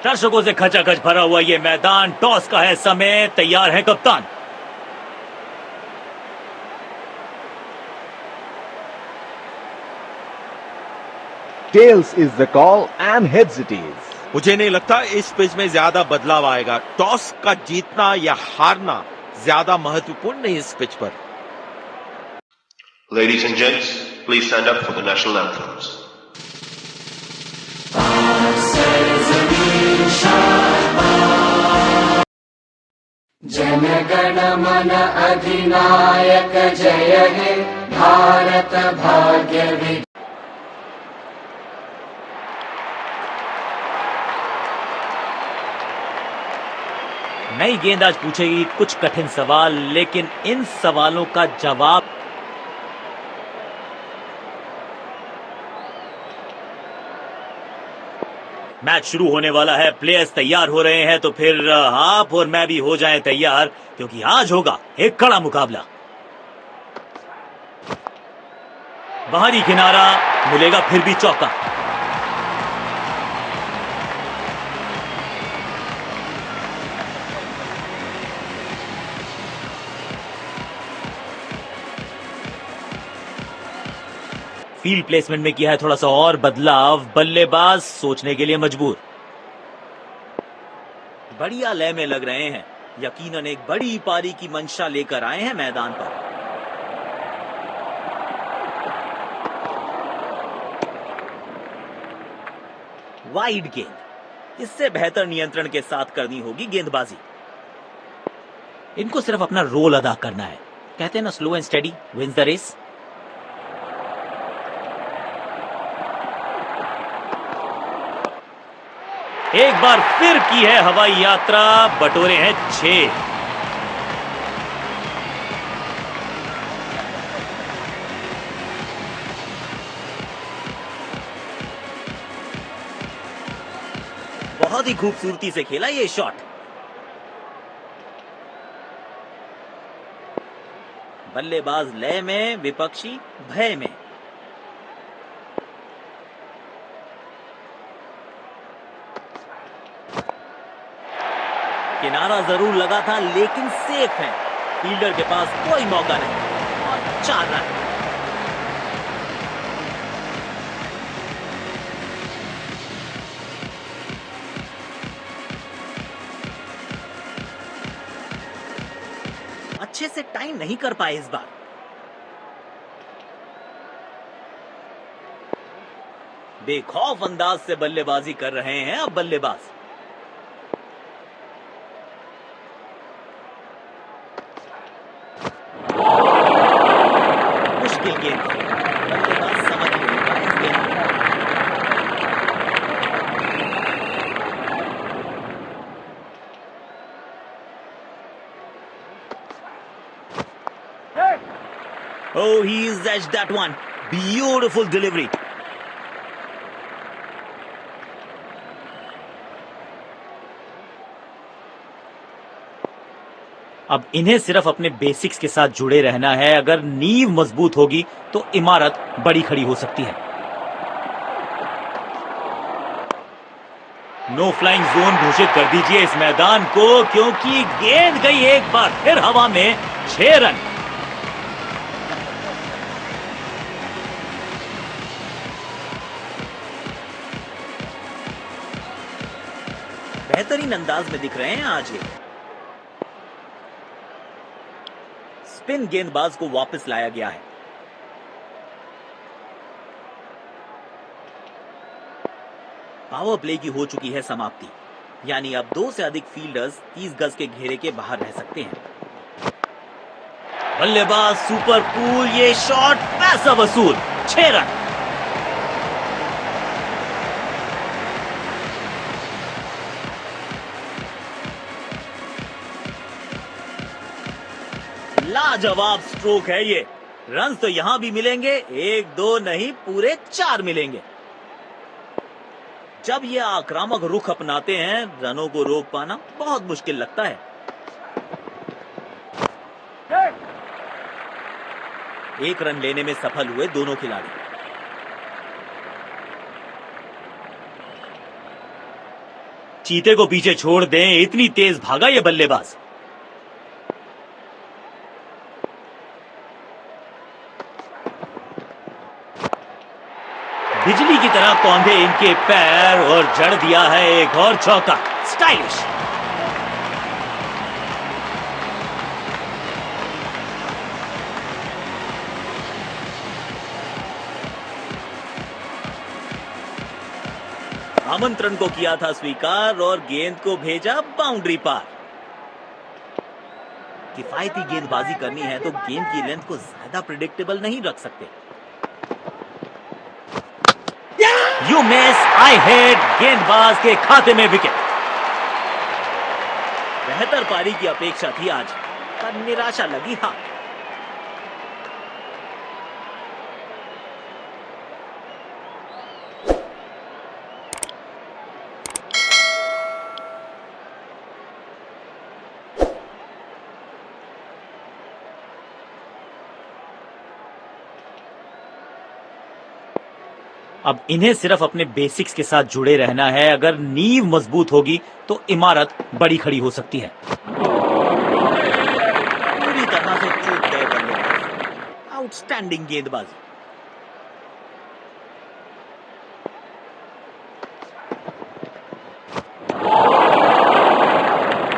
दर्शकों से खचाखच भरा हुआ ये मैदान, टॉस का है समय, तैयार है कप्तान। Tails is the call and heads it is. मुझे नहीं लगता इस पिच में ज्यादा बदलाव आएगा। टॉस का जीतना या हारना ज्यादा महत्वपूर्ण नहीं इस पिच पर। Ladies and gents, please stand up for the national anthems. Jana Gana मन अधिनायक जय हे भारत भाग्य विधाता। नई गेंद आज पूछेगी कुछ कठिन सवाल, लेकिन इन सवालों का जवाब मैच शुरू होने वाला है। प्लेयर्स तैयार हो रहे हैं, तो फिर आप और मैं भी हो जाएं तैयार, क्योंकि आज होगा एक कड़ा मुकाबला। बाहरी किनारा मिलेगा, फिर भी चौका। फील्ड प्लेसमेंट में किया है थोड़ा सा और बदलाव, बल्लेबाज सोचने के लिए मजबूर। बढ़िया लय में लग रहे हैं, यकीनन एक बड़ी पारी की मंशा लेकर आए हैं मैदान पर। वाइड गेंद, इससे बेहतर नियंत्रण के साथ करनी होगी गेंदबाजी। इनको सिर्फ अपना रोल अदा करना है, कहते हैं ना slow and steady wins the race. एक बार फिर की है हवाई यात्रा, बटोरे हैं 6। बहुत ही खूबसूरती से खेला ये शॉट। बल्लेबाज लय में, विपक्षी भय में। किनारा जरूर लगा था, लेकिन सेफ है। फील्डर के पास कोई मौका नहीं और 4 रन। अच्छे से टाइम नहीं कर पाए इस बार। बेखौफ अंदाज से बल्लेबाजी कर रहे हैं अब बल्लेबाज। मुश्किल गेंद, बल्लेबाज समझ नहीं पाया इस गेंद को। Oh, he's edged that one. Beautiful delivery. अब इन्हें सिर्फ अपने बेसिक्स के साथ जुड़े रहना है। अगर नींव मजबूत होगी तो इमारत बड़ी खड़ी हो सकती है। नो फ्लाइंग जोन घोषित कर दीजिए इस मैदान को, क्योंकि गेंद गई एक बार फिर हवा में। 6 रन। बेहतरीन अंदाज में दिख रहे हैं आज ये। स्पिन गेंदबाज को वापस लाया गया है। पावर प्ले की हो चुकी है समाप्ति, यानी अब 2 से अधिक फील्डर्स 30 गज के घेरे के बाहर रह सकते हैं। बल्लेबाज सुपर कूल, ये शॉट पैसा वसूल। 6 रन। लाजवाब स्ट्रोक है ये। रन तो यहां भी मिलेंगे, 1 2 नहीं, पूरे 4 मिलेंगे। जब ये आक्रामक रुख अपनाते हैं, रनों को रोक पाना बहुत मुश्किल लगता है। 1 रन लेने में सफल हुए दोनों खिलाड़ी। चीते को पीछे छोड़ दें, इतनी तेज भागा ये बल्लेबाज। बिजली की तरह कौंधे इनके पैर और जड़ दिया है एक और चौका। स्टाइलिश। आमंत्रण को किया था स्वीकार और गेंद को भेजा बाउंड्री पार। किफायती गेंदबाजी करनी है तो गेंद की लेंथ को ज्यादा प्रिडिक्टेबल नहीं रख सकते। यू मिस, आई हिट, गेंदबाज के खाते में विकेट। बेहतर पारी की अपेक्षा थी आज, पर निराशा लगी हां। अब इन्हें सिर्फ अपने बेसिक्स के साथ जुड़े रहना है। अगर नींव मजबूत होगी तो इमारत बड़ी खड़ी हो सकती है। पूरी तरह से चूक गए बल्लेबाज। आउटस्टैंडिंग गेंदबाजी।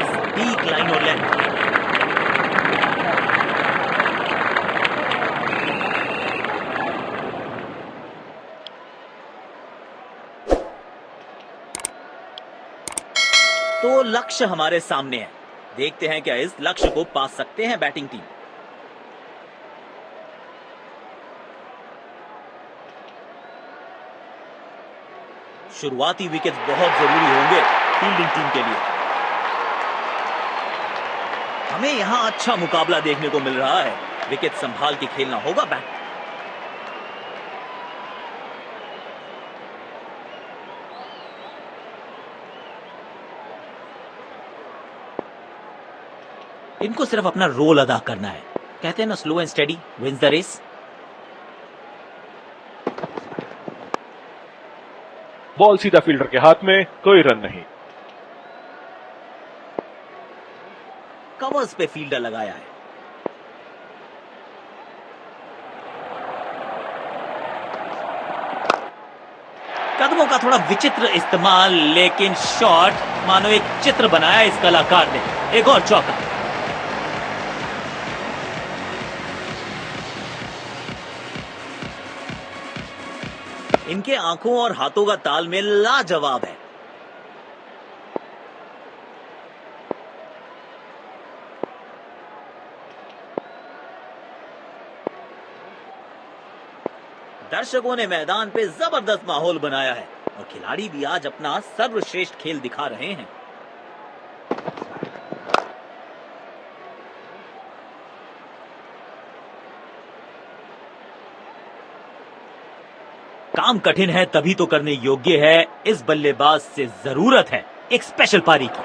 सटीक लाइन और लेंथ। तो लक्ष्य हमारे सामने है। देखते हैं क्या इस लक्ष्य को पा सकते हैं बैटिंग टीम। शुरुआती विकेट बहुत जरूरी होंगे फील्डिंग टीम के लिए। हमें यहां अच्छा मुकाबला देखने को मिल रहा है। विकेट संभाल के खेलना होगा बैट। इनको सिर्फ अपना रोल अदा करना है। कहते हैं ना, slow and steady wins the race. Ball सीधा फील्डर के हाथ में, कोई रन नहीं। कवर्स पे फील्डर लगाया है। कदमों का थोड़ा विचित्र इस्तेमाल, लेकिन शॉट मानो एक चित्र बनाया इस कलाकार ने। एक और चौका। इनके आंखों और हाथों का तालमेल लाजवाब है। दर्शकों ने मैदान पे जबरदस्त माहौल बनाया है और खिलाड़ी भी आज अपना सर्वश्रेष्ठ खेल दिखा रहे हैं। काम कठिन है तभी तो करने योग्य है। इस बल्लेबाज से जरूरत है एक स्पेशल पारी की।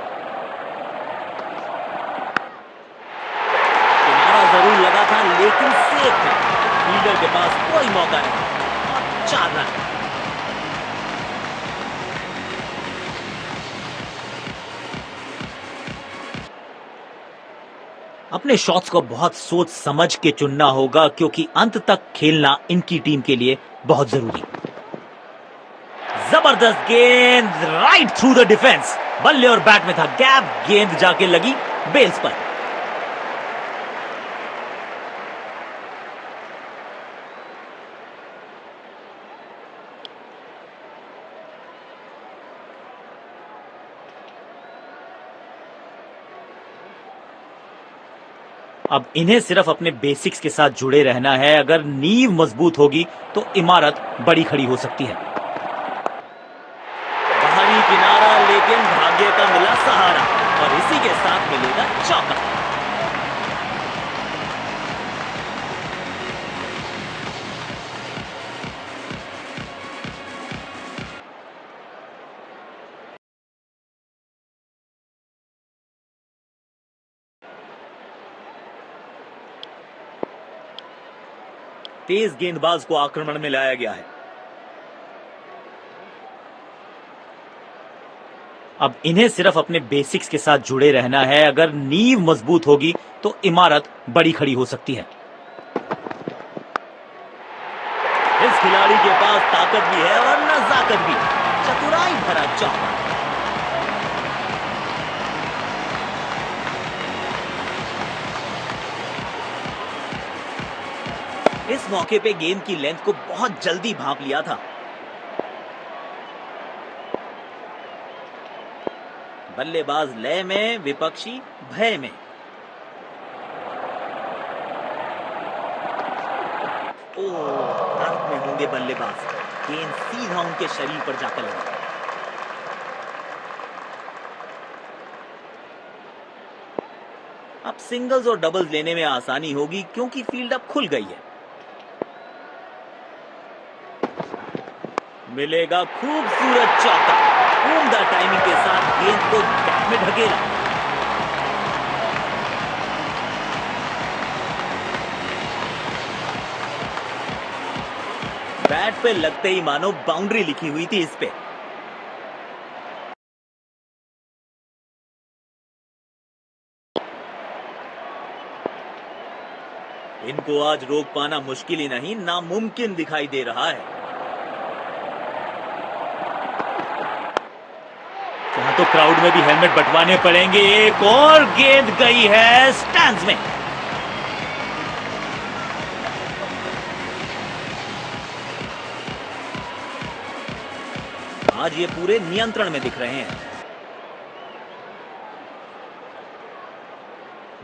किनारा जरूर लगा था लेकिन सेफ है। फील्डर के पास कोई मौका नहीं और 4 रन। अपने शॉट्स को बहुत सोच समझ के चुनना होगा क्योंकि अंत तक खेलना इनकी टीम के लिए बहुत जरूरी। जबरदस्त गेंद राइट थ्रू द डिफेंस। बल्ले और बैट में था गैप, गेंद जाके लगी बेल्स पर। अब इन्हें सिर्फ अपने बेसिक्स के साथ जुड़े रहना है। अगर नींव मजबूत होगी तो इमारत बड़ी खड़ी हो सकती है। बाहरी किनारा, लेकिन भाग्य का मिला सहारा और इसी के साथ मिलेगा चौका। तेज गेंदबाज को आक्रमण में लाया गया है। अब इन्हें सिर्फ अपने बेसिक्स के साथ जुड़े रहना है। अगर नींव मजबूत होगी तो इमारत बड़ी खड़ी हो सकती है। इस खिलाड़ी के पास ताकत भी है और नजाकत भी। चतुराई भरा चौका। इस मौके पे गेंद की लेंथ को बहुत जल्दी भांप लिया था। बल्लेबाज लय में, विपक्षी भय में। दर्द में होंगे बल्लेबाज। गेंद सीधा उनके शरीर पर जाकर लगा। अब सिंगल्स और डबल्स लेने में आसानी होगी क्योंकि फील्ड अब खुल गई है। मिलेगा खूबसूरत चौका। उम्दा टाइमिंग के साथ गेंद को गैप में ढकेला। बैट पे लगते ही मानो बाउंड्री लिखी हुई थी इस पे। इनको आज रोक पाना मुश्किल ही नहीं, नामुमकिन दिखाई दे रहा है। यहाँ तो क्राउड में भी हेलमेट बंटवाने पड़ेंगे। एक और गेंद गई है स्टैंड्स में। आज ये पूरे नियंत्रण में दिख रहे हैं।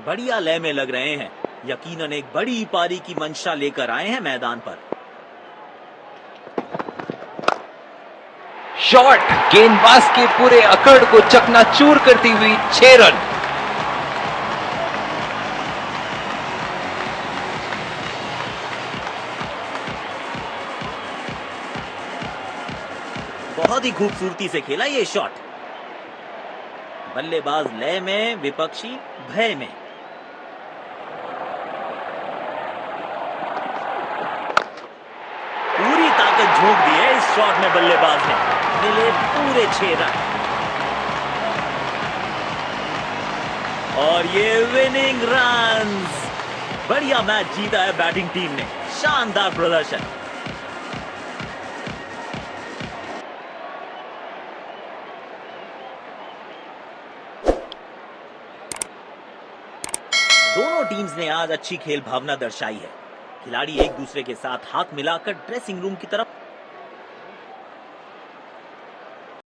बढ़िया लय में लग रहे हैं। यकीनन एक बड़ी पारी की मंशा लेकर आए हैं मैदान पर। शॉट गेंदबाज के पूरे अकड़ को चकनाचूर करती हुई 6 रन। बहुत ही खूबसूरती से खेला ये शॉट। बल्लेबाज लय में, विपक्षी भय में। पूरी ताकत झोंक दी है इस शॉट में बल्लेबाज ने। मिले पूरे 6 रन और ये विनिंग रन्स। बढ़िया मैच जीता है बैटिंग टीम ने। शानदार प्रदर्शन। दोनों टीम्स ने आज अच्छी खेल भावना दर्शाई है। खिलाड़ी एक दूसरे के साथ हाथ मिलाकर ड्रेसिंग रूम की तरफ